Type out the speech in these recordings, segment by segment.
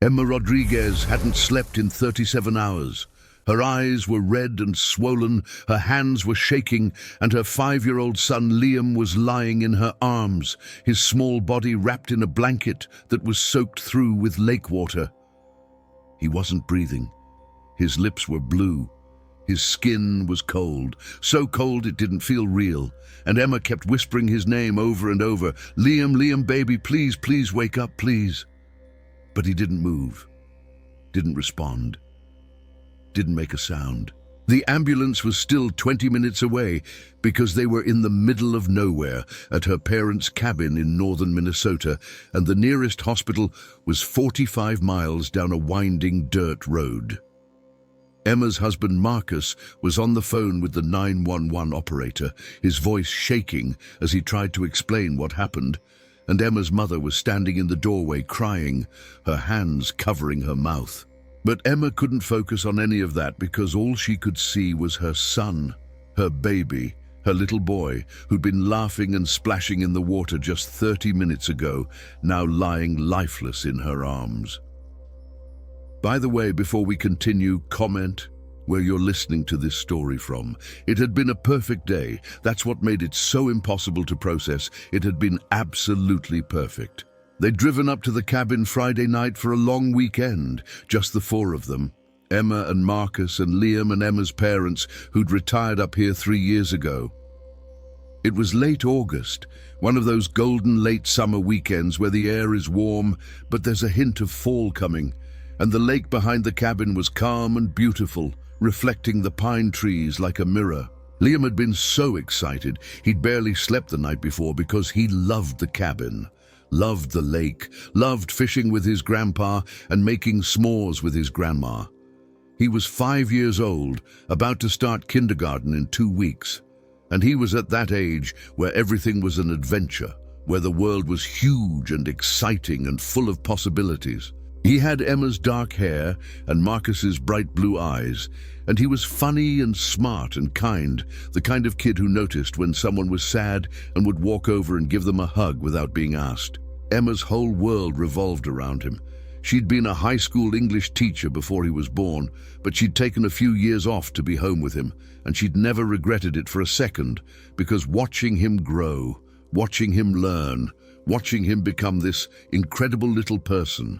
Emma Rodriguez hadn't slept in 37 hours. Her eyes were red and swollen, her hands were shaking, and her 5-year-old son Liam was lying in her arms, his small body wrapped in a blanket that was soaked through with lake water. He wasn't breathing. His lips were blue. His skin was cold, so cold it didn't feel real, and Emma kept whispering his name over and over, "Liam, Liam, baby, please, please wake up, please." But he didn't move, didn't respond, didn't make a sound. The ambulance was still 20 minutes away because they were in the middle of nowhere at her parents' cabin in northern Minnesota, and the nearest hospital was 45 miles down a winding dirt road. Emma's husband Marcus was on the phone with the 911 operator, his voice shaking as he tried to explain what happened, and Emma's mother was standing in the doorway crying, her hands covering her mouth. But Emma couldn't focus on any of that because all she could see was her son, her baby, her little boy, who'd been laughing and splashing in the water just 30 minutes ago, now lying lifeless in her arms. By the way, before we continue, comment where you're listening to this story from. It had been a perfect day. That's what made it so impossible to process. It had been absolutely perfect. They'd driven up to the cabin Friday night for a long weekend, just the 4 of them. Emma and Marcus and Liam and Emma's parents, who'd retired up here 3 years ago. It was late August, one of those golden late summer weekends where the air is warm, but there's a hint of fall coming, and the lake behind the cabin was calm and beautiful, reflecting the pine trees like a mirror. Liam had been so excited, he'd barely slept the night before because he loved the cabin, loved the lake, loved fishing with his grandpa and making s'mores with his grandma. He was 5 years old, about to start kindergarten in 2 weeks, and he was at that age where everything was an adventure, where the world was huge and exciting and full of possibilities. He had Emma's dark hair and Marcus's bright blue eyes, and he was funny and smart and kind, the kind of kid who noticed when someone was sad and would walk over and give them a hug without being asked. Emma's whole world revolved around him. She'd been a high school English teacher before he was born, but she'd taken a few years off to be home with him, and she'd never regretted it for a second, because watching him grow, watching him learn, watching him become this incredible little person,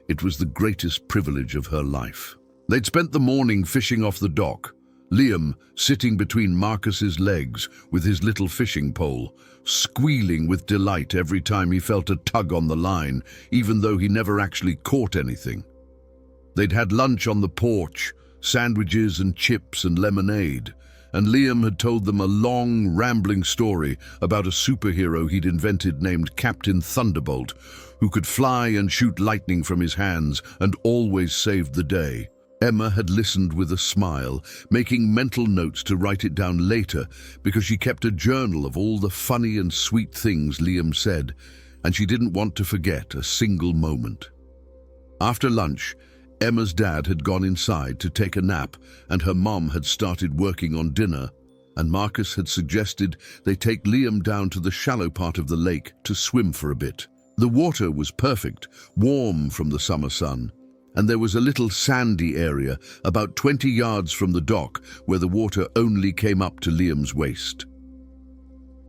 it was the greatest privilege of her life. They'd spent the morning fishing off the dock, Liam sitting between Marcus's legs with his little fishing pole, squealing with delight every time he felt a tug on the line, even though he never actually caught anything. They'd had lunch on the porch, sandwiches and chips and lemonade, and Liam had told them a long, rambling story about a superhero he'd invented named Captain Thunderbolt, who could fly and shoot lightning from his hands and always saved the day. Emma had listened with a smile, making mental notes to write it down later because she kept a journal of all the funny and sweet things Liam said, and she didn't want to forget a single moment. After lunch, Emma's dad had gone inside to take a nap, and her mom had started working on dinner, and Marcus had suggested they take Liam down to the shallow part of the lake to swim for a bit. The water was perfect, warm from the summer sun, and there was a little sandy area about 20 yards from the dock where the water only came up to Liam's waist.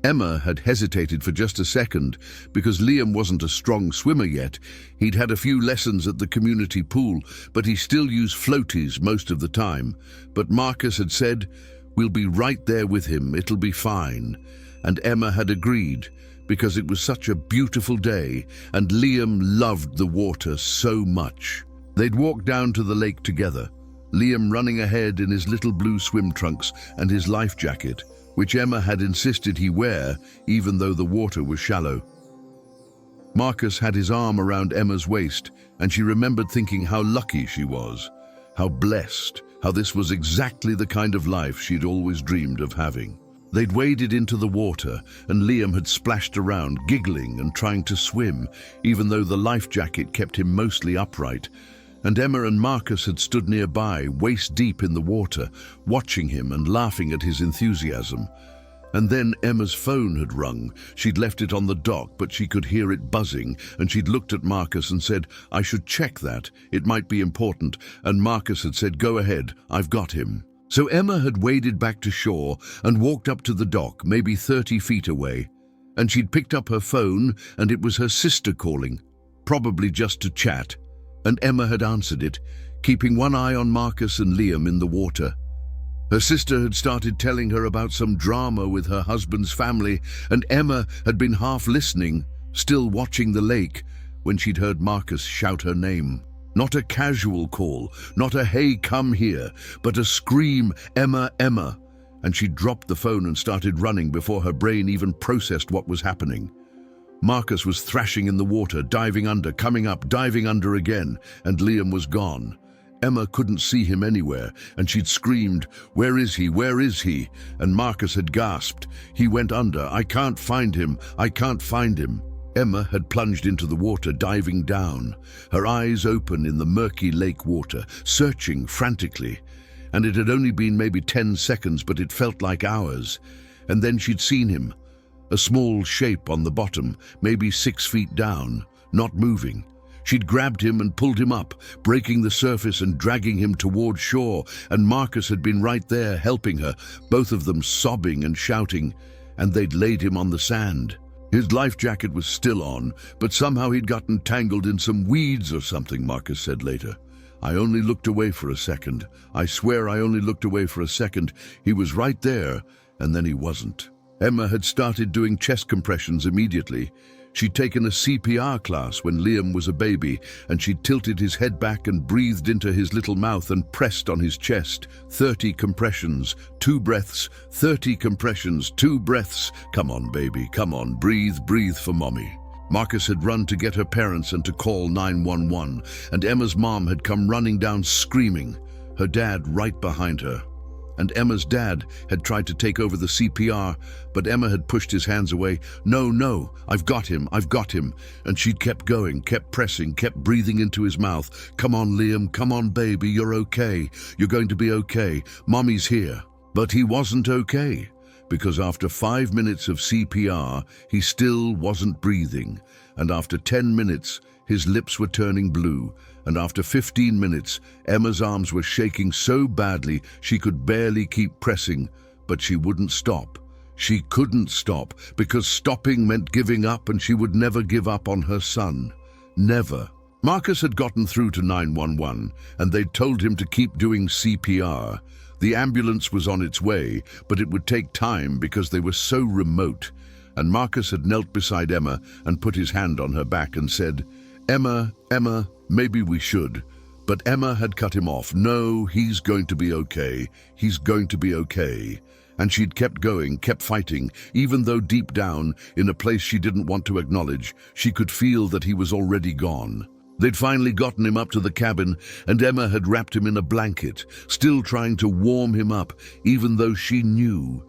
Emma had hesitated for just a second because Liam wasn't a strong swimmer yet. He'd had a few lessons at the community pool, but he still used floaties most of the time. But Marcus had said, "We'll be right there with him, it'll be fine." And Emma had agreed because it was such a beautiful day and Liam loved the water so much. They'd walked down to the lake together, Liam running ahead in his little blue swim trunks and his life jacket, which Emma had insisted he wear even though the water was shallow. Marcus had his arm around Emma's waist, and she remembered thinking how lucky she was, how blessed, how this was exactly the kind of life she'd always dreamed of having. They'd waded into the water, and Liam had splashed around, giggling and trying to swim, even though the life jacket kept him mostly upright. And Emma and Marcus had stood nearby, waist deep in the water, watching him and laughing at his enthusiasm. And then Emma's phone had rung. She'd left it on the dock, but she could hear it buzzing, and she'd looked at Marcus and said, "I should check that. It might be important." And Marcus had said, "Go ahead, I've got him." So Emma had waded back to shore and walked up to the dock, maybe 30 feet away. And she'd picked up her phone, and it was her sister calling, probably just to chat. And Emma had answered it, keeping one eye on Marcus and Liam in the water. Her sister had started telling her about some drama with her husband's family, and Emma had been half listening, still watching the lake, when she'd heard Marcus shout her name. Not a casual call, not a "Hey, come here," but a scream, "Emma, Emma." And she dropped the phone and started running before her brain even processed what was happening. Marcus was thrashing in the water, diving under, coming up, diving under again, and Liam was gone. Emma couldn't see him anywhere, and she'd screamed, "Where is he? Where is he?" And Marcus had gasped, "He went under. I can't find him. I can't find him." Emma had plunged into the water, diving down, her eyes open in the murky lake water, searching frantically. And it had only been maybe 10 seconds, but it felt like hours. And then she'd seen him, a small shape on the bottom, maybe 6 feet down, not moving. She'd grabbed him and pulled him up, breaking the surface and dragging him toward shore, and Marcus had been right there helping her, both of them sobbing and shouting, and they'd laid him on the sand. His life jacket was still on, but somehow he'd gotten tangled in some weeds or something, Marcus said later. "I only looked away for a second. I swear I only looked away for a second. He was right there, and then he wasn't." Emma had started doing chest compressions immediately. She'd taken a CPR class when Liam was a baby, and she'd tilted his head back and breathed into his little mouth and pressed on his chest. 30 compressions, 2 breaths, 30 compressions, 2 breaths. "Come on, baby, come on, breathe, breathe for mommy." Marcus had run to get her parents and to call 911, and Emma's mom had come running down screaming, her dad right behind her. And Emma's dad had tried to take over the CPR, but Emma had pushed his hands away. "No, no, I've got him, I've got him." And she'd kept going, kept pressing, kept breathing into his mouth. "Come on, Liam, come on, baby, you're okay. You're going to be okay. Mommy's here." But he wasn't okay, because after 5 minutes of CPR, he still wasn't breathing. And after 10 minutes, his lips were turning blue. And after 15 minutes, Emma's arms were shaking so badly she could barely keep pressing, but she wouldn't stop. She couldn't stop, because stopping meant giving up, and she would never give up on her son. Never. Marcus had gotten through to 911, and they'd told him to keep doing CPR. The ambulance was on its way, but it would take time because they were so remote. And Marcus had knelt beside Emma and put his hand on her back and said, "Emma, Emma, maybe we should." But Emma had cut him off. "No, he's going to be okay. He's going to be okay." And she'd kept going, kept fighting, even though deep down, in a place she didn't want to acknowledge, she could feel that he was already gone. They'd finally gotten him up to the cabin, and Emma had wrapped him in a blanket, still trying to warm him up, even though she knew.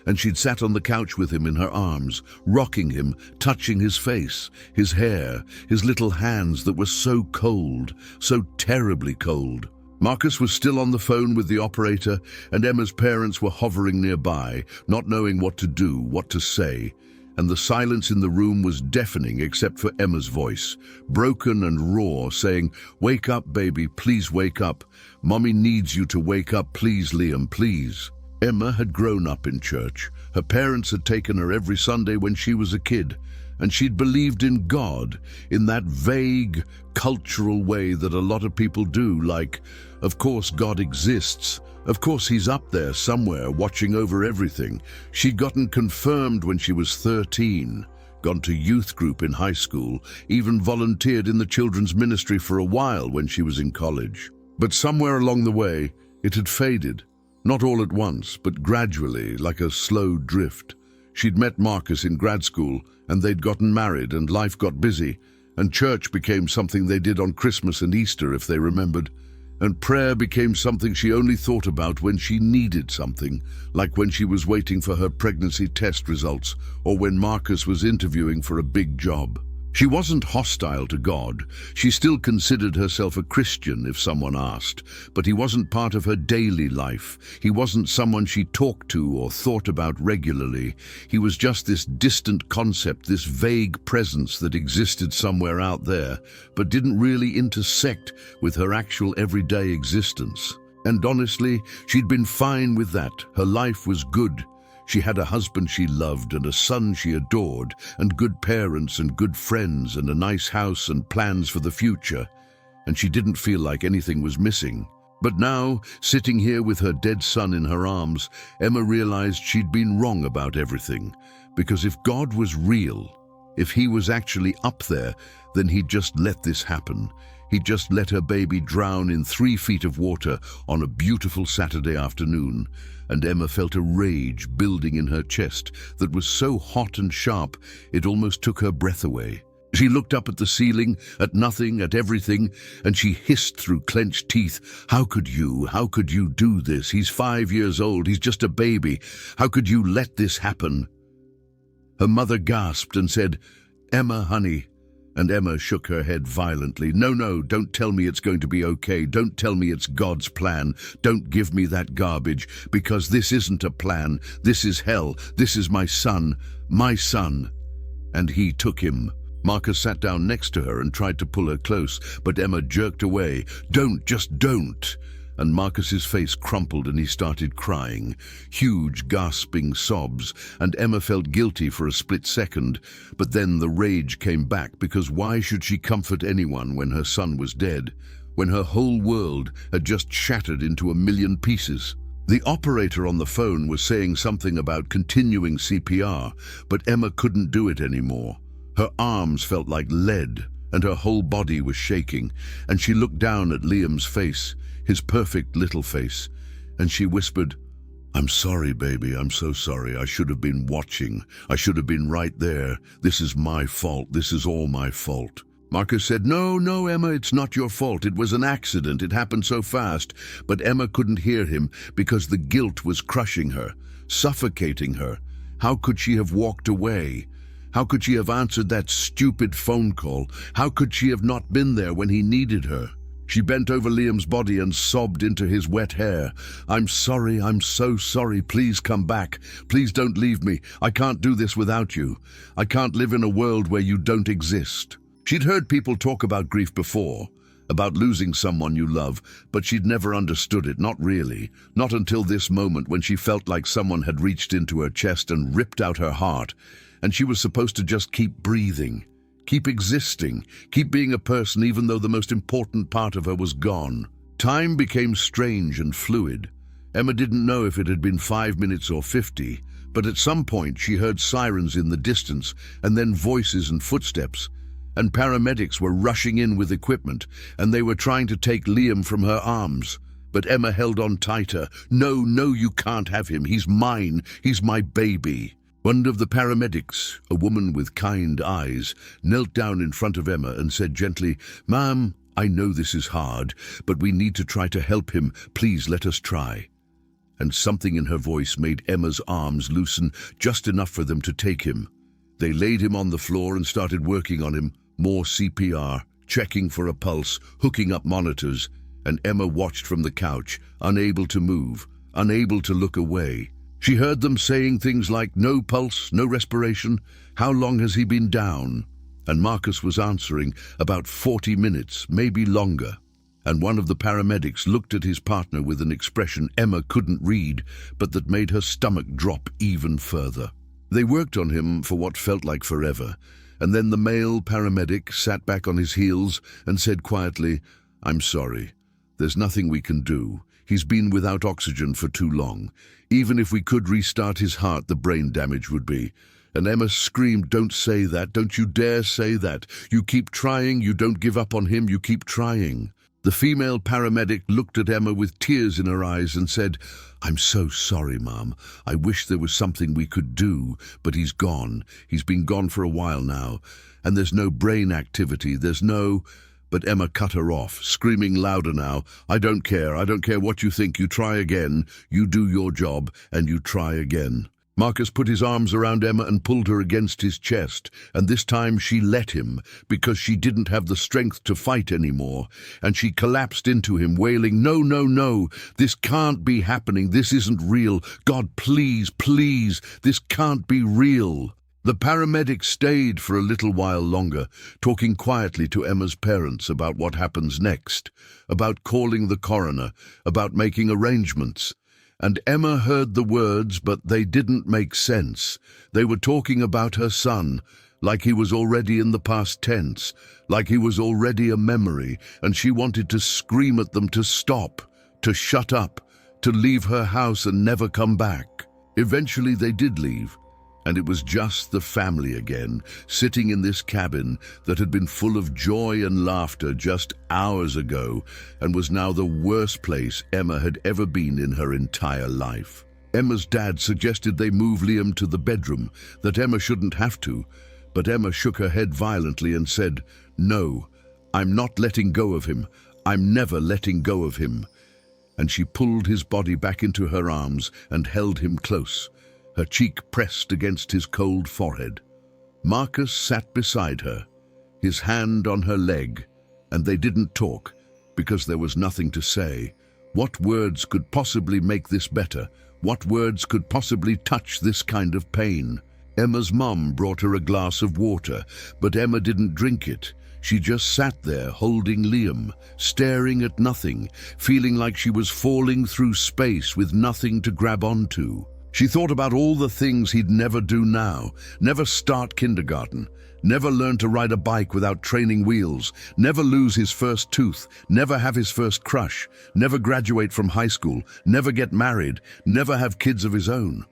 And she'd sat on the couch with him in her arms, rocking him, touching his face, his hair, his little hands that were so cold, so terribly cold. Marcus was still on the phone with the operator, and Emma's parents were hovering nearby, not knowing what to do, what to say. And the silence in the room was deafening except for Emma's voice, broken and raw, saying, "Wake up, baby, please wake up. Mommy needs you to wake up, please, Liam, please." Emma had grown up in church. Her parents had taken her every Sunday when she was a kid, and she'd believed in God in that vague, cultural way that a lot of people do, like, of course God exists. Of course he's up there somewhere watching over everything. She'd gotten confirmed when she was 13, gone to youth group in high school, even volunteered in the children's ministry for a while when she was in college. But somewhere along the way, it had faded. Not all at once, but gradually, like a slow drift. She'd met Marcus in grad school, and they'd gotten married, and life got busy, and church became something they did on Christmas and Easter, if they remembered. And prayer became something she only thought about when she needed something, like when she was waiting for her pregnancy test results, or when Marcus was interviewing for a big job. She wasn't hostile to God. She still considered herself a Christian if someone asked, but he wasn't part of her daily life. He wasn't someone she talked to or thought about regularly. He was just this distant concept, this vague presence that existed somewhere out there, but didn't really intersect with her actual everyday existence. And honestly, she'd been fine with that. Her life was good. She had a husband she loved and a son she adored, and good parents and good friends and a nice house and plans for the future. And she didn't feel like anything was missing. But now, sitting here with her dead son in her arms, Emma realized she'd been wrong about everything. Because if God was real, if he was actually up there, then he'd just let this happen. He'd just let her baby drown in 3 feet of water on a beautiful Saturday afternoon, and Emma felt a rage building in her chest that was so hot and sharp it almost took her breath away. She looked up at the ceiling, at nothing, at everything, and she hissed through clenched teeth, "How could you? How could you do this? He's 5 years old, he's just a baby. How could you let this happen?" Her mother gasped and said, "Emma, honey." And Emma shook her head violently. No, don't tell me it's going to be okay. Don't tell me it's God's plan. Don't give me that garbage, because this isn't a plan. This is hell. This is my son. My son. And he took him. Marcus sat down next to her and tried to pull her close, but Emma jerked away. "Don't, just don't." And Marcus's face crumpled and he started crying. Huge, gasping sobs, and Emma felt guilty for a split second. But then the rage came back, because why should she comfort anyone when her son was dead? When her whole world had just shattered into a million pieces? The operator on the phone was saying something about continuing CPR, but Emma couldn't do it anymore. Her arms felt like lead, and her whole body was shaking, and she looked down at Liam's face, his perfect little face, and she whispered, "I'm sorry, baby, I'm so sorry. I should have been watching. I should have been right there. This is my fault. This is all my fault." Marcus said, No, Emma, it's not your fault. It was an accident. It happened so fast." But Emma couldn't hear him because the guilt was crushing her, suffocating her. How could she have walked away? How could she have answered that stupid phone call? How could she have not been there when he needed her? She bent over Liam's body and sobbed into his wet hair. "I'm sorry, I'm so sorry. Please come back. Please don't leave me. I can't do this without you. I can't live in a world where you don't exist." She'd heard people talk about grief before, about losing someone you love, but she'd never understood it, not really. Not until this moment, when she felt like someone had reached into her chest and ripped out her heart, and she was supposed to just keep breathing. Keep existing, keep being a person even though the most important part of her was gone. Time became strange and fluid. Emma didn't know if it had been 5 minutes or 50, but at some point she heard sirens in the distance, and then voices and footsteps. And paramedics were rushing in with equipment, and they were trying to take Liam from her arms. But Emma held on tighter. No, you can't have him. He's mine. He's my baby." One of the paramedics, a woman with kind eyes, knelt down in front of Emma and said gently, "Ma'am, I know this is hard, but we need to try to help him. Please let us try." And something in her voice made Emma's arms loosen just enough for them to take him. They laid him on the floor and started working on him. More CPR, checking for a pulse, hooking up monitors, and Emma watched from the couch, unable to move, unable to look away. She heard them saying things like, "No pulse, no respiration. How long has he been down?" And Marcus was answering, "About 40 minutes, maybe longer." And one of the paramedics looked at his partner with an expression Emma couldn't read, but that made her stomach drop even further. They worked on him for what felt like forever, and then the male paramedic sat back on his heels and said quietly, "I'm sorry. There's nothing we can do. He's been without oxygen for too long. Even if we could restart his heart, the brain damage would be." And Emma screamed, "Don't say that. Don't you dare say that. You keep trying. You don't give up on him. You keep trying." The female paramedic looked at Emma with tears in her eyes and said, "I'm so sorry, Mom. I wish there was something we could do, but he's gone. He's been gone for a while now. And there's no brain activity. There's no—" But Emma cut her off, screaming louder now, "I don't care. I don't care what you think. You try again. You do your job, and you try again." Marcus put his arms around Emma and pulled her against his chest, and this time she let him, because she didn't have the strength to fight anymore, and she collapsed into him, wailing, "No, no, no, this can't be happening, this isn't real. God, please, please, this can't be real." The paramedics stayed for a little while longer, talking quietly to Emma's parents about what happens next, about calling the coroner, about making arrangements. And Emma heard the words, but they didn't make sense. They were talking about her son, like he was already in the past tense, like he was already a memory, and she wanted to scream at them to stop, to shut up, to leave her house and never come back. Eventually they did leave, and it was just the family again, sitting in this cabin that had been full of joy and laughter just hours ago, and was now the worst place Emma had ever been in her entire life. Emma's dad suggested they move Liam to the bedroom, that Emma shouldn't have to, but Emma shook her head violently and said, "No, I'm not letting go of him. I'm never letting go of him." And she pulled his body back into her arms and held him close, her cheek pressed against his cold forehead. Marcus sat beside her, his hand on her leg, and they didn't talk, because there was nothing to say. What words could possibly make this better? What words could possibly touch this kind of pain? Emma's mum brought her a glass of water, but Emma didn't drink it. She just sat there holding Liam, staring at nothing, feeling like she was falling through space with nothing to grab onto. She thought about all the things he'd never do now, never start kindergarten, never learn to ride a bike without training wheels, never lose his first tooth, never have his first crush, never graduate from high school, never get married, never have kids of his own.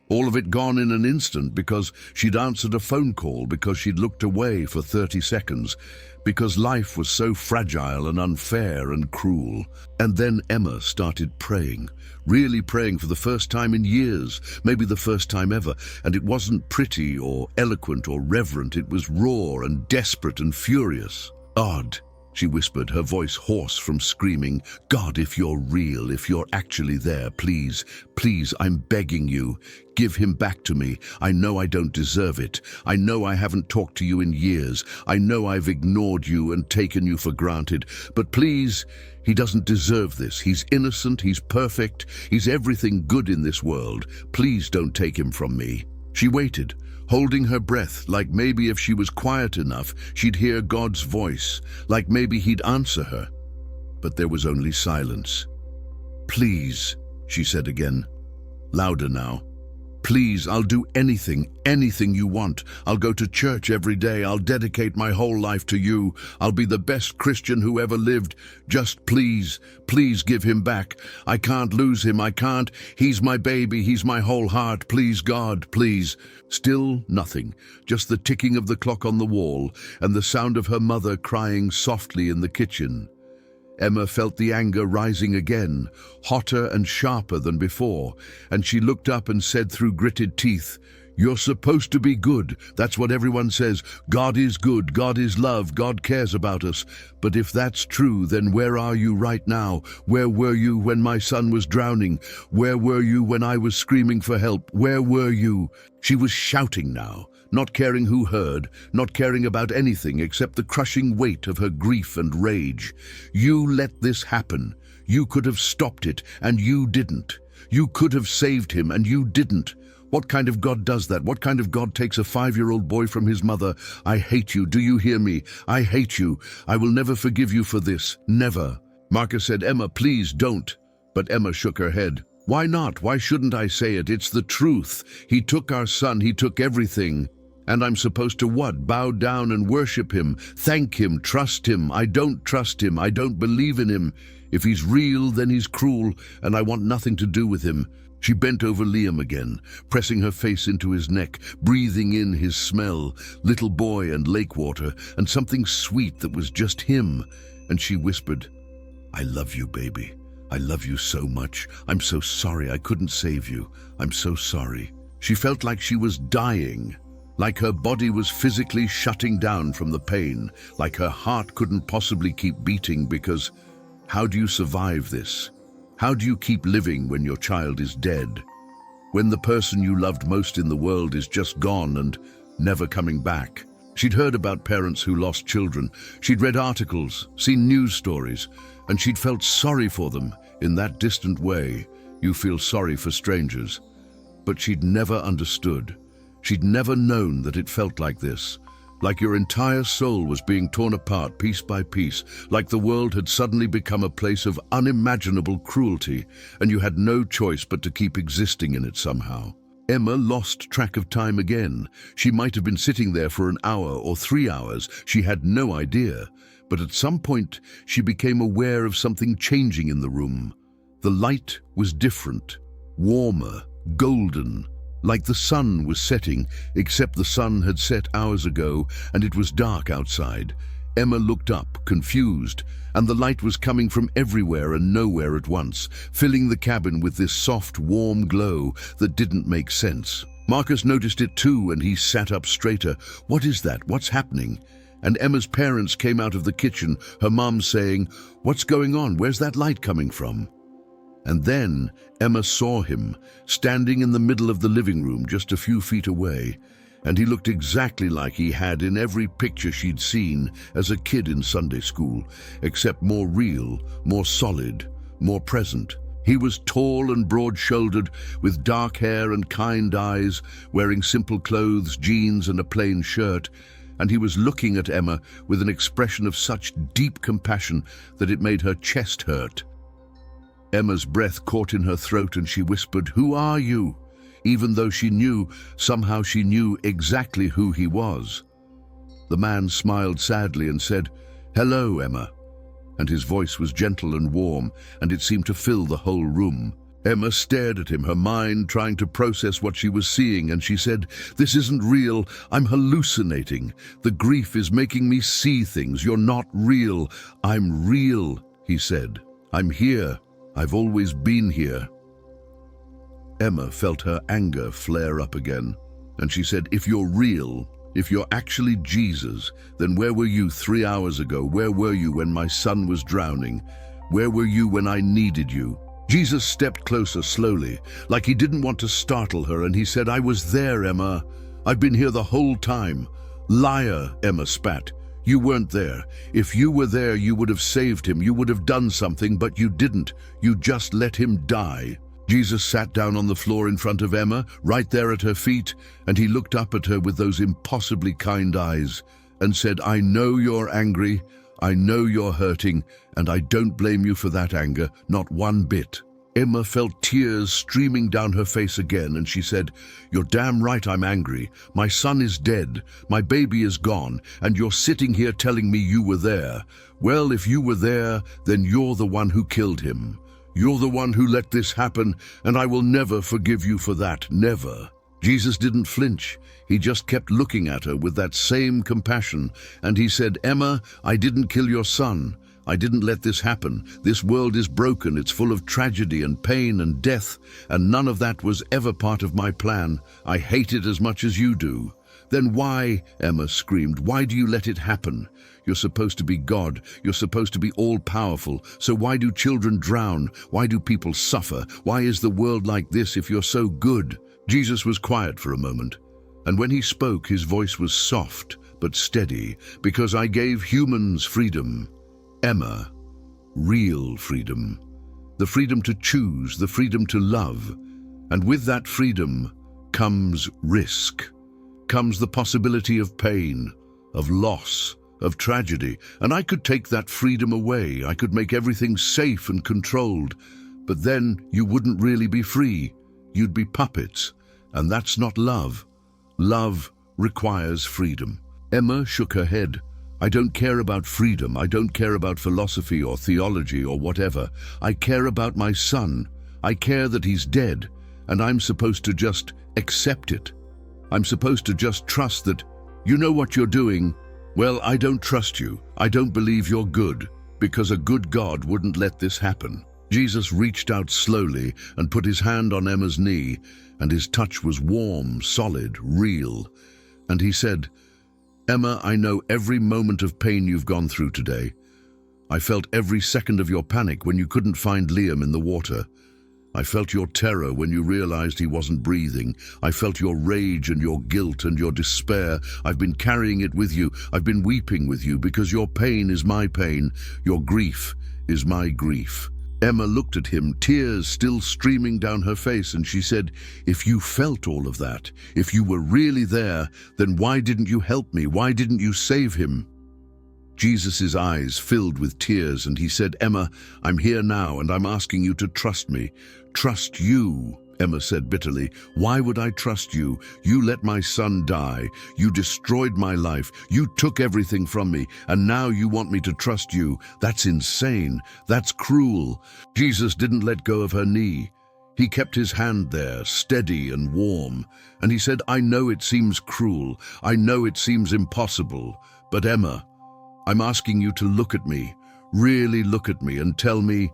All of it gone in an instant because she'd answered a phone call, because she'd looked away for 30 seconds, because life was so fragile and unfair and cruel. And then Emma started praying, really praying for the first time in years, maybe the first time ever, and it wasn't pretty or eloquent or reverent, it was raw and desperate and furious. "God," she whispered, her voice hoarse from screaming, "God, if you're real, if you're actually there, please, please, I'm begging you, give him back to me. I know I don't deserve it. I know I haven't talked to you in years. I know I've ignored you and taken you for granted. But please, he doesn't deserve this. He's innocent, he's perfect, he's everything good in this world. Please don't take him from me." She waited, holding her breath, like maybe if she was quiet enough, she'd hear God's voice, like maybe he'd answer her. But there was only silence. "Please," she said again, louder now. "Please, I'll do anything, anything you want. I'll go to church every day. I'll dedicate my whole life to you. I'll be the best Christian who ever lived. Just please, please give him back. I can't lose him, I can't. He's my baby, he's my whole heart. Please, God, please." Still nothing, just the ticking of the clock on the wall and the sound of her mother crying softly in the kitchen. Emma felt the anger rising again, hotter and sharper than before, and she looked up and said through gritted teeth, "You're supposed to be good. That's what everyone says. God is good, God is love, God cares about us. But if that's true, then where are you right now? Where were you when my son was drowning? Where were you when I was screaming for help? Where were you?" She was shouting now, not caring who heard, not caring about anything except the crushing weight of her grief and rage. "You let this happen. You could have stopped it, and you didn't. You could have saved him, and you didn't. What kind of God does that? What kind of God takes a 5-year-old boy from his mother? I hate you. Do you hear me? I hate you. I will never forgive you for this. Never." Marcus said, "Emma, please don't." But Emma shook her head. "Why not? Why shouldn't I say it? It's the truth. He took our son. He took everything. And I'm supposed to what? Bow down and worship him, thank him, trust him. I don't trust him. I don't believe in him. If he's real, then he's cruel, and I want nothing to do with him." She bent over Liam again, pressing her face into his neck, breathing in his smell, little boy and lake water, and something sweet that was just him. And she whispered, "I love you, baby. I love you so much. I'm so sorry I couldn't save you. I'm so sorry." She felt like she was dying, like her body was physically shutting down from the pain, like her heart couldn't possibly keep beating because how do you survive this? How do you keep living when your child is dead? when the person you loved most in the world is just gone and never coming back. She'd heard about parents who lost children. She'd read articles, seen news stories, and she'd felt sorry for them in that distant way you feel sorry for strangers. But she'd never understood. She'd never known that it felt like this, like your entire soul was being torn apart piece by piece, like the world had suddenly become a place of unimaginable cruelty, and you had no choice but to keep existing in it somehow. Emma lost track of time again. She might have been sitting there for an hour or 3 hours. She had no idea. But at some point, she became aware of something changing in the room. The light was different, warmer, golden, like the sun was setting, except the sun had set hours ago and it was dark outside. Emma looked up, confused, and the light was coming from everywhere and nowhere at once, filling the cabin with this soft, warm glow that didn't make sense. Marcus noticed it too, and he sat up straighter. "What is that? What's happening?" And Emma's parents came out of the kitchen, her mom saying, "What's going on? Where's that light coming from?" And then Emma saw him, standing in the middle of the living room just a few feet away, and he looked exactly like he had in every picture she'd seen as a kid in Sunday school, except more real, more solid, more present. He was tall and broad-shouldered, with dark hair and kind eyes, wearing simple clothes, jeans and a plain shirt, and he was looking at Emma with an expression of such deep compassion that it made her chest hurt. Emma's breath caught in her throat and she whispered, "Who are you?" Even though she knew, somehow she knew exactly who he was. The man smiled sadly and said, "Hello, Emma." And his voice was gentle and warm, and it seemed to fill the whole room. Emma stared at him, her mind trying to process what she was seeing, and she said, "This isn't real. I'm hallucinating. The grief is making me see things. You're not real." "I'm real," he said. "I'm here. I've always been here." Emma felt her anger flare up again, and she said, "If you're real, if you're actually Jesus, then where were you 3 hours ago? Where were you when my son was drowning? Where were you when I needed you?" Jesus stepped closer slowly, like he didn't want to startle her, and he said, "I was there, Emma. I've been here the whole time." "Liar," Emma spat. "You weren't there. If you were there, you would have saved him. You would have done something, but you didn't. You just let him die." Jesus sat down on the floor in front of Emma, right there at her feet, and he looked up at her with those impossibly kind eyes and said, "I know you're angry. I know you're hurting, and I don't blame you for that anger, not one bit." Emma felt tears streaming down her face again, and she said, "You're damn right I'm angry. My son is dead, my baby is gone, and you're sitting here telling me you were there. Well, if you were there, then you're the one who killed him. You're the one who let this happen, and I will never forgive you for that, never." Jesus didn't flinch. He just kept looking at her with that same compassion, and he said, "Emma, I didn't kill your son. I didn't let this happen. This world is broken. It's full of tragedy and pain and death, and none of that was ever part of my plan. I hate it as much as you do." "Then why," Emma screamed, "why do you let it happen? You're supposed to be God. You're supposed to be all-powerful. So why do children drown? Why do people suffer? Why is the world like this if you're so good?" Jesus was quiet for a moment, and when he spoke, his voice was soft but steady. "Because I gave humans freedom. Emma, real freedom. The freedom to choose, the freedom to love. And with that freedom comes risk. Comes the possibility of pain, of loss, of tragedy. And I could take that freedom away. I could make everything safe and controlled. But then you wouldn't really be free. You'd be puppets. And that's not love. Love requires freedom." Emma shook her head. "I don't care about freedom. I don't care about philosophy or theology or whatever. I care about my son. I care that he's dead, and I'm supposed to just accept it. I'm supposed to just trust that, you know what you're doing? Well, I don't trust you. I don't believe you're good, because a good God wouldn't let this happen." Jesus reached out slowly and put his hand on Emma's knee, and his touch was warm, solid, real. And he said, "Emma, I know every moment of pain you've gone through today. I felt every second of your panic when you couldn't find Liam in the water. I felt your terror when you realized he wasn't breathing. I felt your rage and your guilt and your despair. I've been carrying it with you. I've been weeping with you because your pain is my pain. Your grief is my grief." Emma looked at him, tears still streaming down her face, and she said, "If you felt all of that, if you were really there, then why didn't you help me? Why didn't you save him?" Jesus' eyes filled with tears, and he said, "Emma, I'm here now, and I'm asking you to trust me." "Trust you?" Emma said bitterly. "Why would I trust you? You let my son die. You destroyed my life. You took everything from me, and now you want me to trust you. That's insane. That's cruel." Jesus didn't let go of her knee. He kept his hand there, steady and warm, and he said, "I know it seems cruel. I know it seems impossible. But Emma, I'm asking you to look at me, really look at me, and tell me,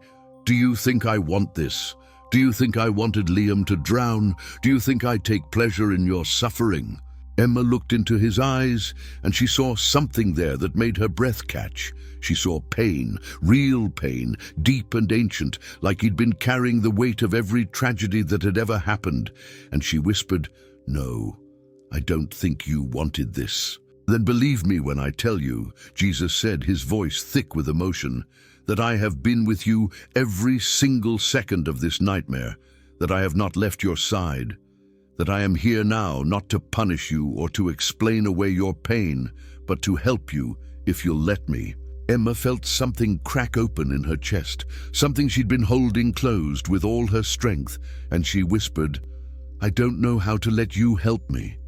do you think I want this? Do you think I wanted Liam to drown? Do you think I take pleasure in your suffering?" Emma looked into his eyes, and she saw something there that made her breath catch. She saw pain, real pain, deep and ancient, like he'd been carrying the weight of every tragedy that had ever happened. And she whispered, "No, I don't think you wanted this." "Then believe me when I tell you," Jesus said, his voice thick with emotion, "that I have been with you every single second of this nightmare, that I have not left your side, that I am here now not to punish you or to explain away your pain, but to help you if you'll let me." Emma felt something crack open in her chest, something she'd been holding closed with all her strength, and she whispered, "I don't know how to let you help me.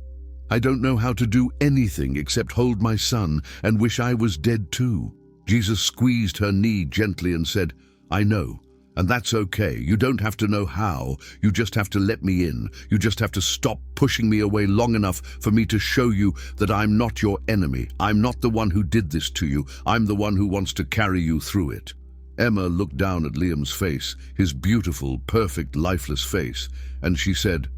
I don't know how to do anything except hold my son and wish I was dead too." Jesus squeezed her knee gently and said, "I know, and that's okay. You don't have to know how. You just have to let me in. You just have to stop pushing me away long enough for me to show you that I'm not your enemy. I'm not the one who did this to you. I'm the one who wants to carry you through it." Emma looked down at Liam's face, his beautiful, perfect, lifeless face, and she said,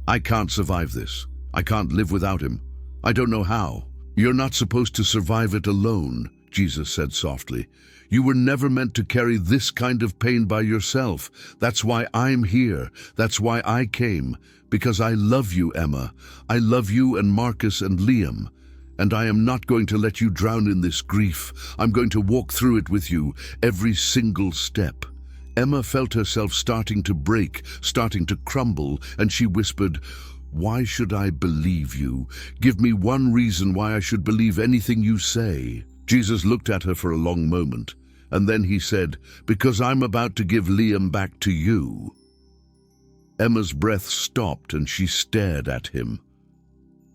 "I can't survive this. I can't live without him. I don't know how." "You're not supposed to survive it alone," Jesus said softly. "You were never meant to carry this kind of pain by yourself. That's why I'm here. That's why I came. Because I love you, Emma. I love you and Marcus and Liam. And I am not going to let you drown in this grief. I'm going to walk through it with you, every single step." Emma felt herself starting to break, starting to crumble, and she whispered, "Why should I believe you? Give me one reason why I should believe anything you say." Jesus looked at her for a long moment, and then he said, "Because I'm about to give Liam back to you." Emma's breath stopped and she stared at him.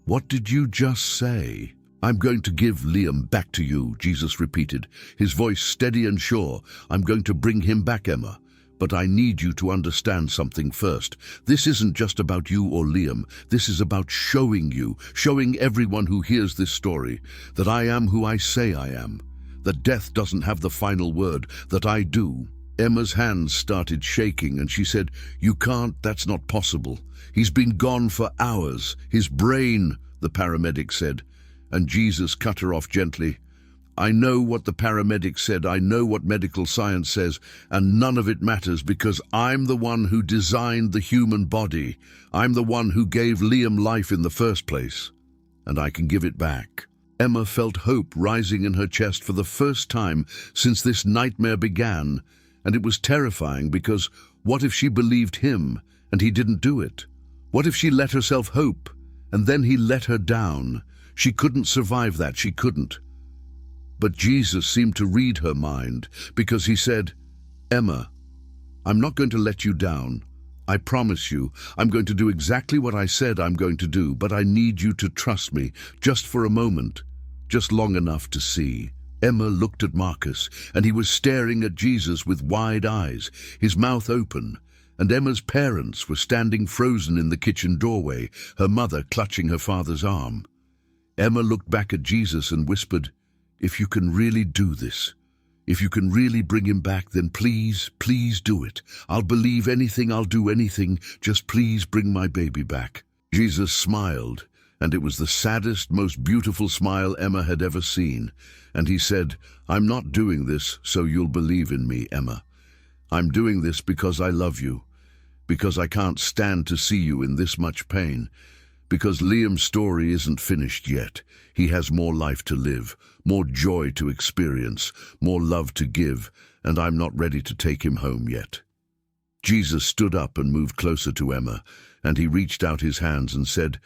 "What did you just say?" "I'm going to give Liam back to you," Jesus repeated, his voice steady and sure. "I'm going to bring him back, Emma. But I need you to understand something first. This isn't just about you or Liam. This is about showing you, showing everyone who hears this story, that I am who I say I am, that death doesn't have the final word, that I do." Emma's hands started shaking and she said, "You can't, that's not possible. He's been gone for hours. His brain," the paramedic said, and Jesus cut her off gently. "I know what the paramedic said, I know what medical science says, and none of it matters because I'm the one who designed the human body. I'm the one who gave Liam life in the first place, and I can give it back." Emma felt hope rising in her chest for the first time since this nightmare began, and it was terrifying because what if she believed him and he didn't do it? What if she let herself hope and then he let her down? She couldn't survive that, she couldn't. But Jesus seemed to read her mind because he said, "Emma, I'm not going to let you down. I promise you, I'm going to do exactly what I said I'm going to do, but I need you to trust me, just for a moment, just long enough to see." Emma looked at Marcus, and he was staring at Jesus with wide eyes, his mouth open, and Emma's parents were standing frozen in the kitchen doorway, her mother clutching her father's arm. Emma looked back at Jesus and whispered, "If you can really do this, if you can really bring him back, then please, please do it. I'll believe anything, I'll do anything. Just please bring my baby back." Jesus smiled, and it was the saddest, most beautiful smile Emma had ever seen. And he said, "I'm not doing this so you'll believe in me, Emma. I'm doing this because I love you. because I can't stand to see you in this much pain. Because Liam's story isn't finished yet. He has more life to live, more joy to experience, more love to give, and I'm not ready to take him home yet." Jesus stood up and moved closer to Emma, and he reached out his hands and said,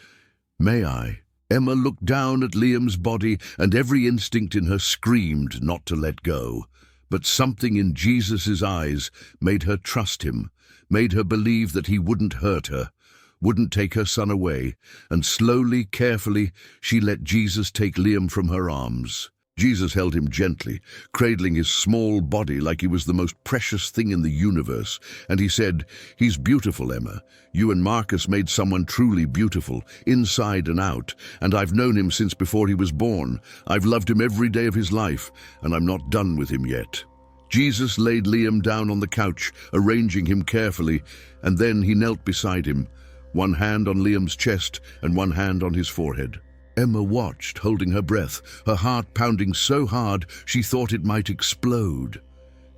"May I?" Emma looked down at Liam's body, and every instinct in her screamed not to let go. But something in Jesus' eyes made her trust him, made her believe that he wouldn't hurt her, wouldn't take her son away, and slowly, carefully, she let Jesus take Liam from her arms. Jesus held him gently, cradling his small body like he was the most precious thing in the universe, and he said, "He's beautiful, Emma. You and Marcus made someone truly beautiful, inside and out, and I've known him since before he was born. I've loved him every day of his life, and I'm not done with him yet." Jesus laid Liam down on the couch, arranging him carefully, and then he knelt beside him, one hand on Liam's chest and one hand on his forehead. Emma watched, holding her breath, her heart pounding so hard she thought it might explode.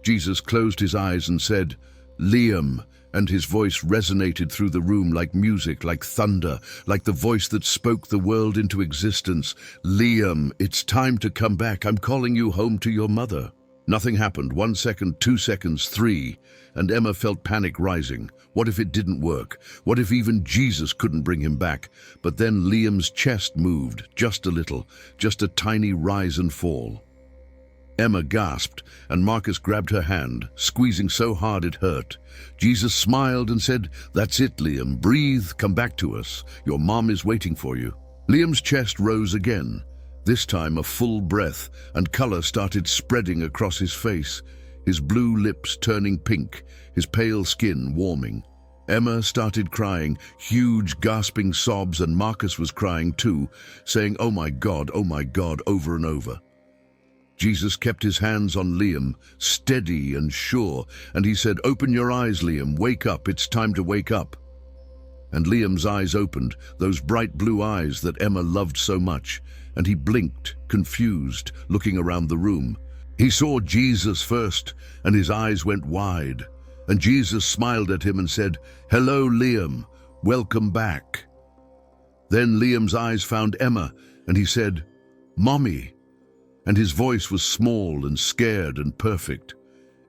Jesus closed his eyes and said, "Liam," and his voice resonated through the room like music, like thunder, like the voice that spoke the world into existence. "Liam, it's time to come back. I'm calling you home to your mother." Nothing happened. 1 second, 2 seconds, 3, and Emma felt panic rising. What if it didn't work? What if even Jesus couldn't bring him back? But then Liam's chest moved, just a little, just a tiny rise and fall. Emma gasped, and Marcus grabbed her hand, squeezing so hard it hurt. Jesus smiled and said, "That's it, Liam. Breathe, come back to us. Your mom is waiting for you." Liam's chest rose again. This time a full breath, and color started spreading across his face, his blue lips turning pink, his pale skin warming. Emma started crying, huge gasping sobs, and Marcus was crying too, saying, oh my God," over and over. Jesus kept his hands on Liam, steady and sure, and he said, "Open your eyes, Liam. Wake up. It's time to wake up." And Liam's eyes opened, those bright blue eyes that Emma loved so much, and he blinked, confused, looking around the room. He saw Jesus first, and his eyes went wide. And Jesus smiled at him and said, "Hello, Liam. Welcome back." Then Liam's eyes found Emma, and he said, "Mommy." And his voice was small and scared and perfect.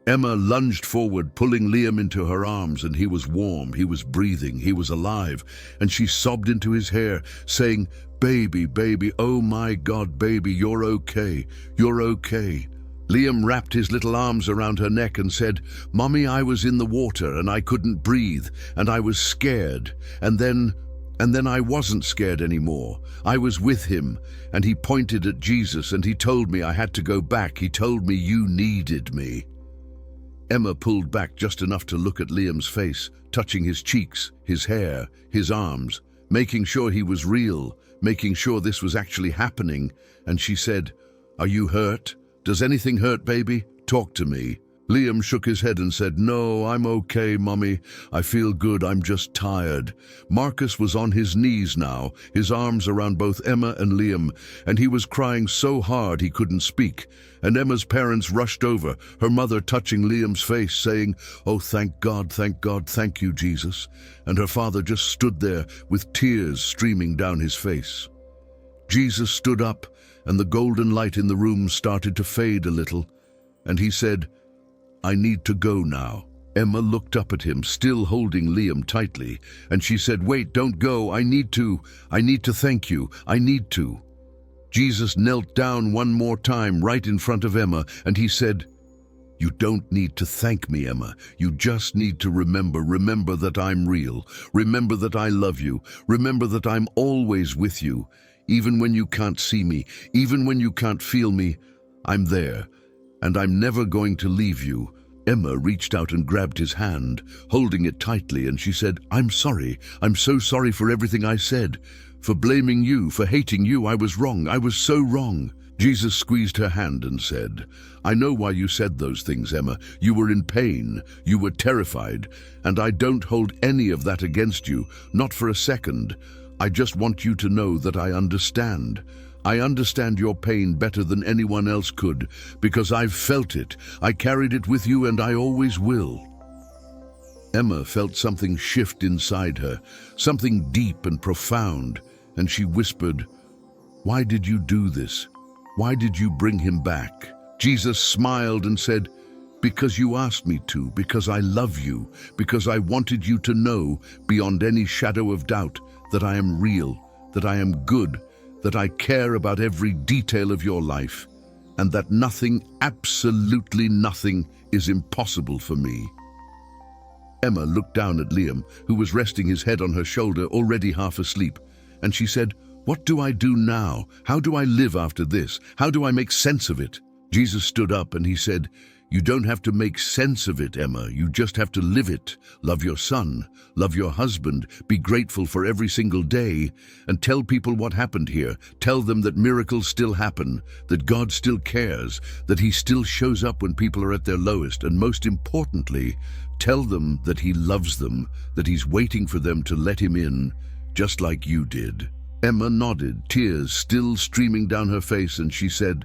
Emma lunged forward, pulling Liam into her arms, and he was warm, he was breathing, he was alive, and she sobbed into his hair, saying, "Baby, baby, oh my God, baby, you're okay, you're okay." Liam wrapped his little arms around her neck and said, "Mommy, I was in the water and I couldn't breathe, and I was scared, and then I wasn't scared anymore. I was with him, and he pointed at Jesus, and he told me I had to go back. He told me you needed me." Emma pulled back just enough to look at Liam's face, touching his cheeks, his hair, his arms, making sure he was real, making sure this was actually happening, and she said, "Are you hurt? Does anything hurt, baby? Talk to me." Liam shook his head and said, "No, I'm okay, Mommy. I feel good, I'm just tired." Marcus was on his knees now, his arms around both Emma and Liam, and he was crying so hard he couldn't speak. And Emma's parents rushed over, her mother touching Liam's face, saying, "Oh, thank God, thank you, Jesus." And her father just stood there with tears streaming down his face. Jesus stood up, and the golden light in the room started to fade a little, and he said, "I need to go now." Emma looked up at him, still holding Liam tightly, and she said, "Wait, don't go. I need to thank you. I need to." Jesus knelt down one more time right in front of Emma, and he said, "You don't need to thank me, Emma. You just need to remember that I'm real. Remember that I love you. Remember that I'm always with you. Even when you can't see me, even when you can't feel me, I'm there, and I'm never going to leave you." Emma reached out and grabbed his hand, holding it tightly, and she said, "I'm sorry. I'm so sorry for everything I said. For blaming you, for hating you. I was wrong. I was so wrong." Jesus squeezed her hand and said, "I know why you said those things, Emma. You were in pain. You were terrified. And I don't hold any of that against you, not for a second. I just want you to know that I understand. I understand your pain better than anyone else could, because I've felt it. I carried it with you, and I always will." Emma felt something shift inside her, something deep and profound, and she whispered, "Why did you do this? Why did you bring him back?" Jesus smiled and said, "Because you asked me to, because I love you, because I wanted you to know, beyond any shadow of doubt, that I am real, that I am good, that I care about every detail of your life, and that nothing, absolutely nothing, is impossible for me." Emma looked down at Liam, who was resting his head on her shoulder, already half asleep, and she said, "What do I do now? How do I live after this? How do I make sense of it?" Jesus stood up and he said, "You don't have to make sense of it, Emma. You just have to live it. Love your son, love your husband, be grateful for every single day, and tell people what happened here. Tell them that miracles still happen, that God still cares, that he still shows up when people are at their lowest, and most importantly, tell them that he loves them, that he's waiting for them to let him in, just like you did." Emma nodded, tears still streaming down her face, and she said,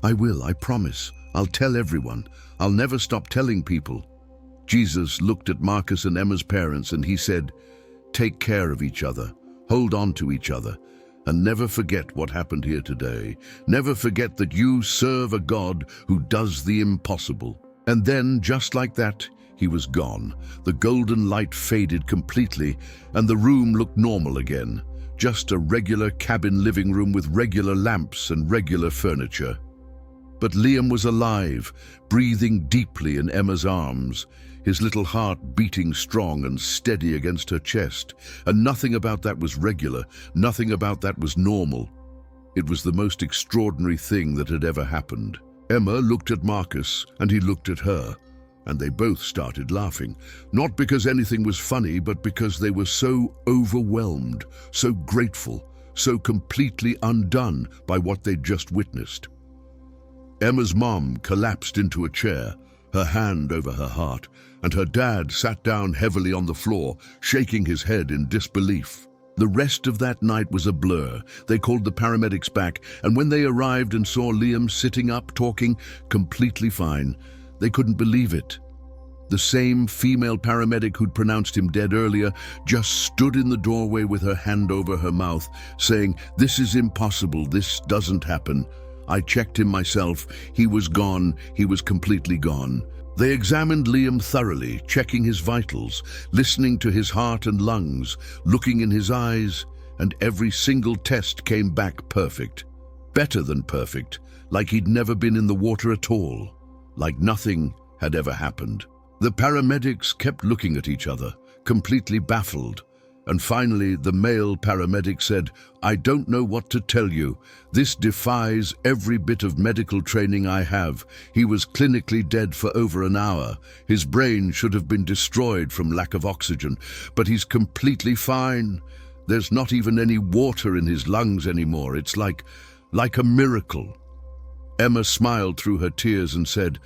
"I will, I promise. I'll tell everyone. I'll never stop telling people." Jesus looked at Marcus and Emma's parents and he said, "Take care of each other, hold on to each other, and never forget what happened here today. Never forget that you serve a God who does the impossible." And then, just like that, he was gone. The golden light faded completely, and the room looked normal again. Just a regular cabin living room with regular lamps and regular furniture. But Liam was alive, breathing deeply in Emma's arms, his little heart beating strong and steady against her chest, and nothing about that was regular, nothing about that was normal. It was the most extraordinary thing that had ever happened. Emma looked at Marcus, and he looked at her, and they both started laughing, not because anything was funny, but because they were so overwhelmed, so grateful, so completely undone by what they'd just witnessed. Emma's mom collapsed into a chair, her hand over her heart, and her dad sat down heavily on the floor, shaking his head in disbelief. The rest of that night was a blur. They called the paramedics back, and when they arrived and saw Liam sitting up, talking, completely fine, they couldn't believe it. The same female paramedic who'd pronounced him dead earlier just stood in the doorway with her hand over her mouth, saying, "This is impossible, this doesn't happen. I checked him myself. He was gone. He was completely gone." They examined Liam thoroughly, checking his vitals, listening to his heart and lungs, looking in his eyes, and every single test came back perfect. Better than perfect, like he'd never been in the water at all, like nothing had ever happened. The paramedics kept looking at each other, completely baffled. And finally, the male paramedic said, "I don't know what to tell you. This defies every bit of medical training I have. He was clinically dead for over an hour. His brain should have been destroyed from lack of oxygen, but he's completely fine. There's not even any water in his lungs anymore. It's like a miracle." Emma smiled through her tears and said,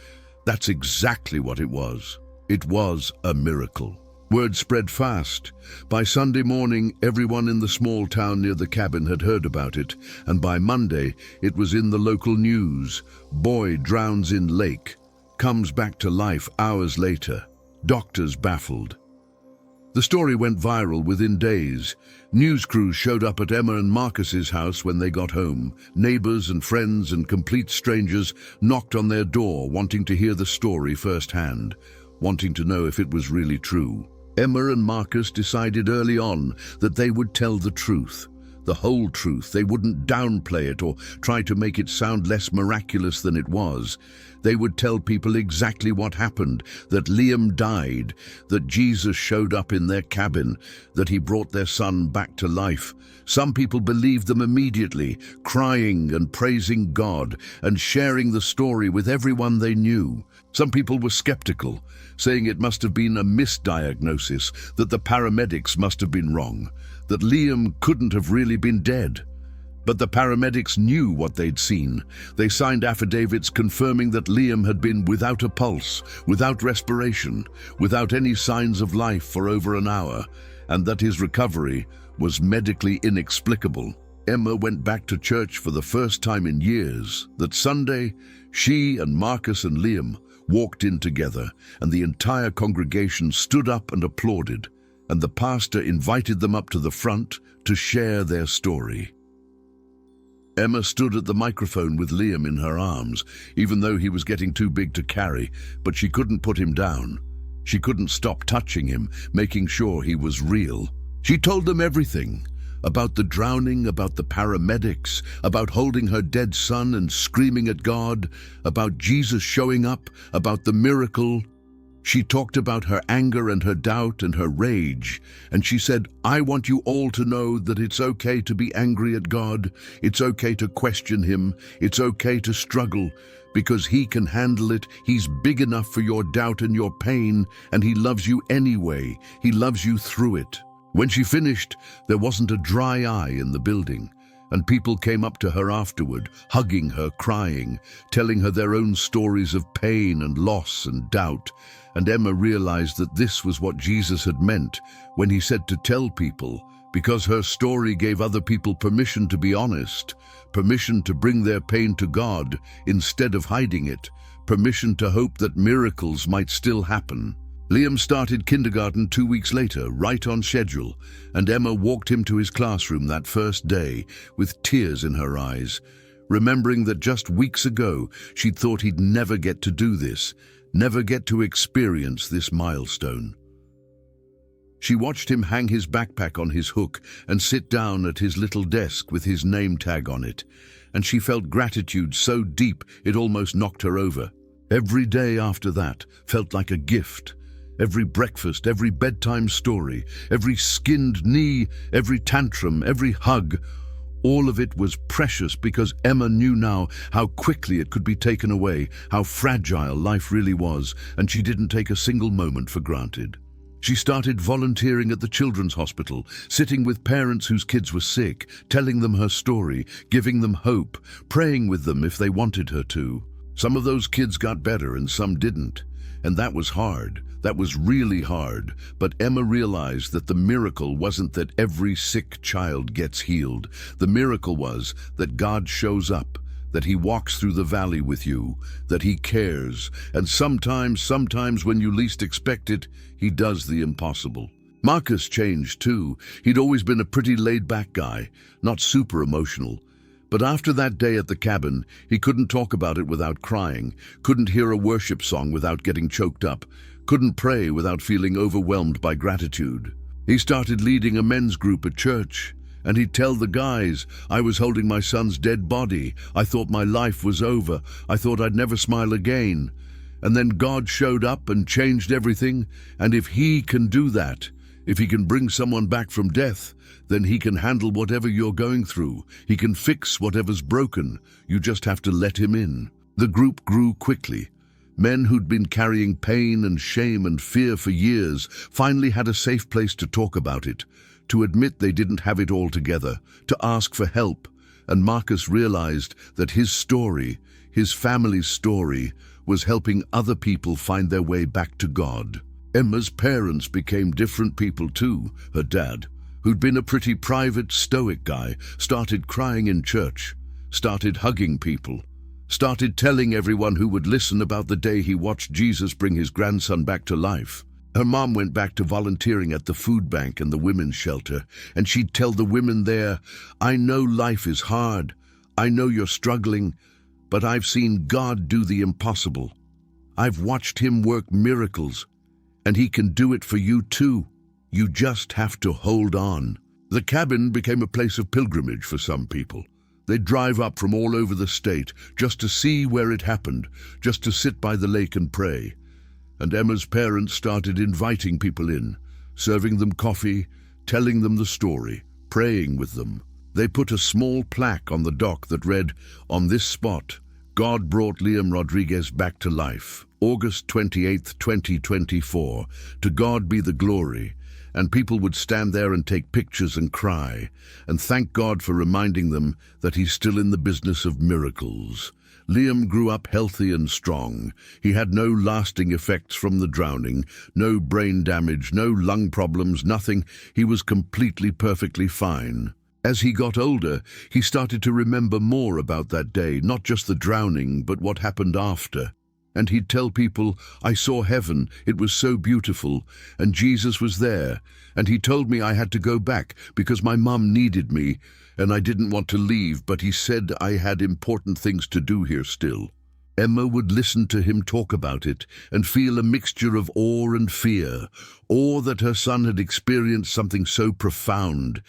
"That's exactly what it was. It was a miracle." Word spread fast. By Sunday morning, everyone in the small town near the cabin had heard about it, and by Monday, it was in the local news. Boy drowns in lake, comes back to life hours later. Doctors baffled. The story went viral within days. News crews showed up at Emma and Marcus's house when they got home. Neighbors and friends and complete strangers knocked on their door, wanting to hear the story firsthand, wanting to know if it was really true. Emma and Marcus decided early on that they would tell the truth, the whole truth. They wouldn't downplay it or try to make it sound less miraculous than it was. They would tell people exactly what happened, that Liam died, that Jesus showed up in their cabin, that he brought their son back to life. Some people believed them immediately, crying and praising God and sharing the story with everyone they knew. Some people were skeptical, saying it must have been a misdiagnosis, that the paramedics must have been wrong, that Liam couldn't have really been dead. But the paramedics knew what they'd seen. They signed affidavits confirming that Liam had been without a pulse, without respiration, without any signs of life for over an hour, and that his recovery was medically inexplicable. Emma went back to church for the first time in years. That Sunday, she and Marcus and Liam walked in together, and the entire congregation stood up and applauded, and the pastor invited them up to the front to share their story. Emma stood at the microphone with Liam in her arms, even though he was getting too big to carry, but she couldn't put him down. She couldn't stop touching him, making sure he was real. She told them everything, about the drowning, about the paramedics, about holding her dead son and screaming at God, about Jesus showing up, about the miracle. She talked about her anger and her doubt and her rage, and she said, "I want you all to know that it's okay to be angry at God, it's okay to question Him, it's okay to struggle, because He can handle it. He's big enough for your doubt and your pain, and He loves you anyway. He loves you through it." When she finished, there wasn't a dry eye in the building, and people came up to her afterward, hugging her, crying, telling her their own stories of pain and loss and doubt. And Emma realized that this was what Jesus had meant when He said to tell people, because her story gave other people permission to be honest, permission to bring their pain to God instead of hiding it, permission to hope that miracles might still happen. Liam started kindergarten 2 weeks later, right on schedule, and Emma walked him to his classroom that first day with tears in her eyes, remembering that just weeks ago she'd thought he'd never get to do this, never get to experience this milestone. She watched him hang his backpack on his hook and sit down at his little desk with his name tag on it, and she felt gratitude so deep it almost knocked her over. Every day after that felt like a gift. Every breakfast, every bedtime story, every skinned knee, every tantrum, every hug, all of it was precious because Emma knew now how quickly it could be taken away, how fragile life really was, and she didn't take a single moment for granted. She started volunteering at the children's hospital, sitting with parents whose kids were sick, telling them her story, giving them hope, praying with them if they wanted her to. Some of those kids got better and some didn't, and that was hard. That was really hard, but Emma realized that the miracle wasn't that every sick child gets healed. The miracle was that God shows up, that He walks through the valley with you, that He cares, and sometimes when you least expect it, He does the impossible. Marcus changed too. He'd always been a pretty laid-back guy, not super emotional. But after that day at the cabin, he couldn't talk about it without crying, couldn't hear a worship song without getting choked up, couldn't pray without feeling overwhelmed by gratitude. He started leading a men's group at church, and he'd tell the guys, "I was holding my son's dead body. I thought my life was over. I thought I'd never smile again. And then God showed up and changed everything, and if He can do that, if He can bring someone back from death, then He can handle whatever you're going through. He can fix whatever's broken. You just have to let Him in." The group grew quickly. Men who'd been carrying pain and shame and fear for years finally had a safe place to talk about it, to admit they didn't have it all together, to ask for help. And Marcus realized that his story, his family's story, was helping other people find their way back to God. Emma's parents became different people too. Her dad, who'd been a pretty private, stoic guy, started crying in church, started hugging people, started telling everyone who would listen about the day he watched Jesus bring his grandson back to life. Her mom went back to volunteering at the food bank and the women's shelter, and she'd tell the women there, "I know life is hard. I know you're struggling, but I've seen God do the impossible. I've watched Him work miracles, and He can do it for you too. You just have to hold on." The cabin became a place of pilgrimage for some people. They'd drive up from all over the state just to see where it happened, just to sit by the lake and pray. And Emma's parents started inviting people in, serving them coffee, telling them the story, praying with them. They put a small plaque on the dock that read, "On this spot, God brought Liam Rodriguez back to life. August 28th, 2024. To God be the glory." And people would stand there and take pictures and cry, and thank God for reminding them that He's still in the business of miracles. Liam grew up healthy and strong. He had no lasting effects from the drowning, no brain damage, no lung problems, nothing. He was completely, perfectly fine. As he got older, he started to remember more about that day, not just the drowning, but what happened after. And he'd tell people, I saw heaven, it was so beautiful, and Jesus was there, and he told me I had to go back because my mum needed me, and I didn't want to leave, but he said I had important things to do here still. Emma would listen to him talk about it and feel a mixture of awe and fear, awe that her son had experienced something so profound,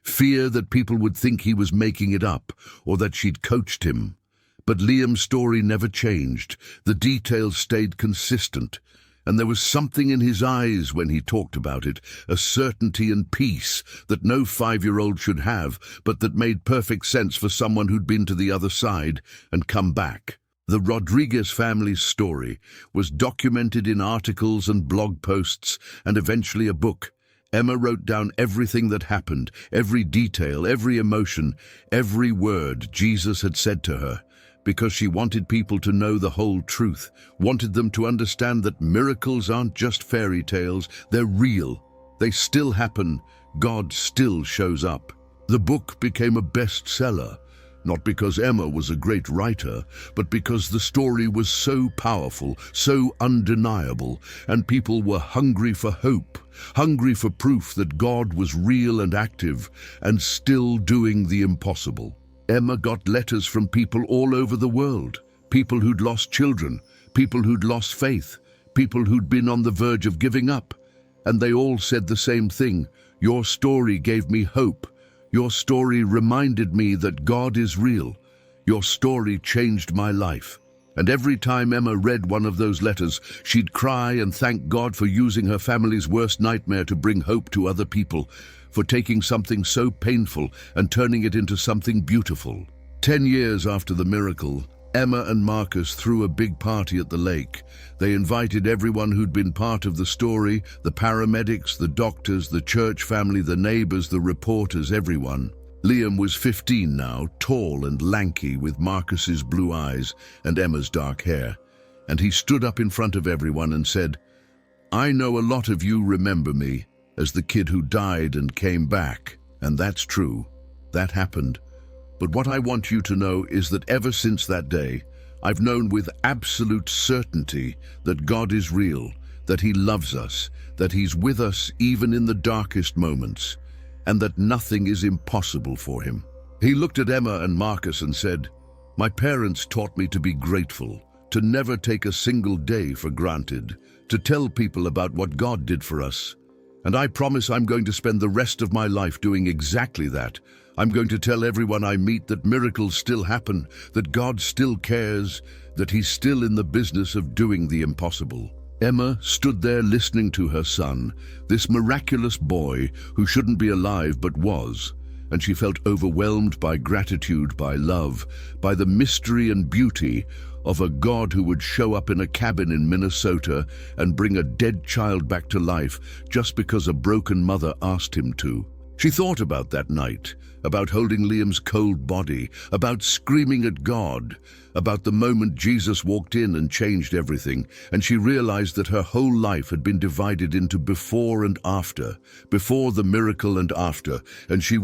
fear that people would think he was making it up or that she'd coached him. But Liam's story never changed. The details stayed consistent, and there was something in his eyes when he talked about it, a certainty and peace that no 5-year-old should have, but that made perfect sense for someone who'd been to the other side and come back. The Rodriguez family's story was documented in articles and blog posts and eventually a book. Emma wrote down everything that happened, every detail, every emotion, every word Jesus had said to her, because she wanted people to know the whole truth, wanted them to understand that miracles aren't just fairy tales, they're real. They still happen. God still shows up. The book became a bestseller, not because Emma was a great writer, but because the story was so powerful, so undeniable, and people were hungry for hope, hungry for proof that God was real and active, and still doing the impossible. Emma got letters from people all over the world, people who'd lost children, people who'd lost faith, people who'd been on the verge of giving up, and they all said the same thing: your story gave me hope. Your story reminded me that God is real. Your story changed my life. And every time Emma read one of those letters, she'd cry and thank God for using her family's worst nightmare to bring hope to other people, for taking something so painful and turning it into something beautiful. 10 years after the miracle, Emma and Marcus threw a big party at the lake. They invited everyone who'd been part of the story, the paramedics, the doctors, the church family, the neighbors, the reporters, everyone. Liam was 15 now, tall and lanky, with Marcus's blue eyes and Emma's dark hair. And he stood up in front of everyone and said, I know a lot of you remember me as the kid who died and came back. And that's true. That happened. But what I want you to know is that ever since that day, I've known with absolute certainty that God is real, that he loves us, that he's with us even in the darkest moments, and that nothing is impossible for him. He looked at Emma and Marcus and said, my parents taught me to be grateful, to never take a single day for granted, to tell people about what God did for us. And I promise I'm going to spend the rest of my life doing exactly that. I'm going to tell everyone I meet that miracles still happen, that God still cares, that he's still in the business of doing the impossible. Emma stood there listening to her son, this miraculous boy who shouldn't be alive but was, and she felt overwhelmed by gratitude, by love, by the mystery and beauty of a God who would show up in a cabin in Minnesota and bring a dead child back to life just because a broken mother asked him to. She thought about that night, about holding Liam's cold body, about screaming at God, about the moment Jesus walked in and changed everything, and she realized that her whole life had been divided into before and after, before the miracle and after, and she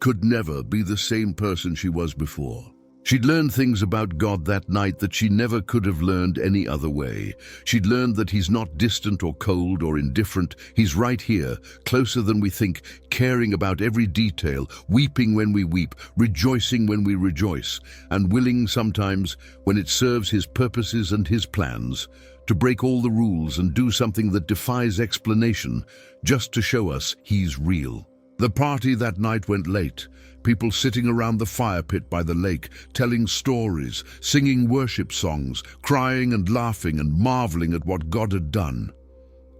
could never be the same person she was before. She'd learned things about God that night that she never could have learned any other way. She'd learned that he's not distant or cold or indifferent. He's right here, closer than we think, caring about every detail, weeping when we weep, rejoicing when we rejoice, and willing sometimes, when it serves his purposes and his plans, to break all the rules and do something that defies explanation, just to show us he's real. The party that night went late. People sitting around the fire pit by the lake, telling stories, singing worship songs, crying and laughing and marveling at what God had done.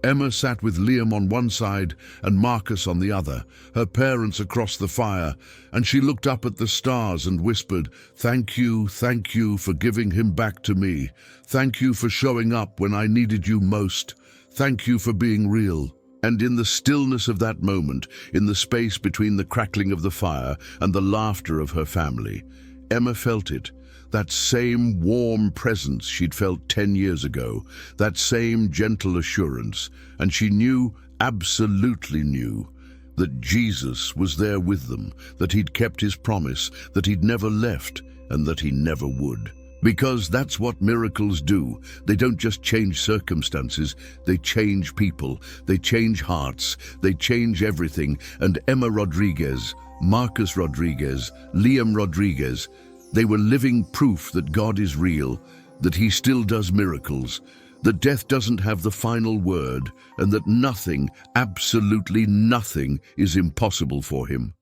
Emma sat with Liam on one side and Marcus on the other, her parents across the fire, and she looked up at the stars and whispered, thank you for giving him back to me. Thank you for showing up when I needed you most. Thank you for being real. And in the stillness of that moment, in the space between the crackling of the fire and the laughter of her family, Emma felt it, that same warm presence she'd felt 10 years ago, that same gentle assurance, and she knew, absolutely knew, that Jesus was there with them, that he'd kept his promise, that he'd never left, and that he never would. Because that's what miracles do. They don't just change circumstances, they change people, they change hearts, they change everything. And Emma Rodriguez, Marcus Rodriguez, Liam Rodriguez, they were living proof that God is real, that He still does miracles, that death doesn't have the final word, and that nothing, absolutely nothing, is impossible for Him.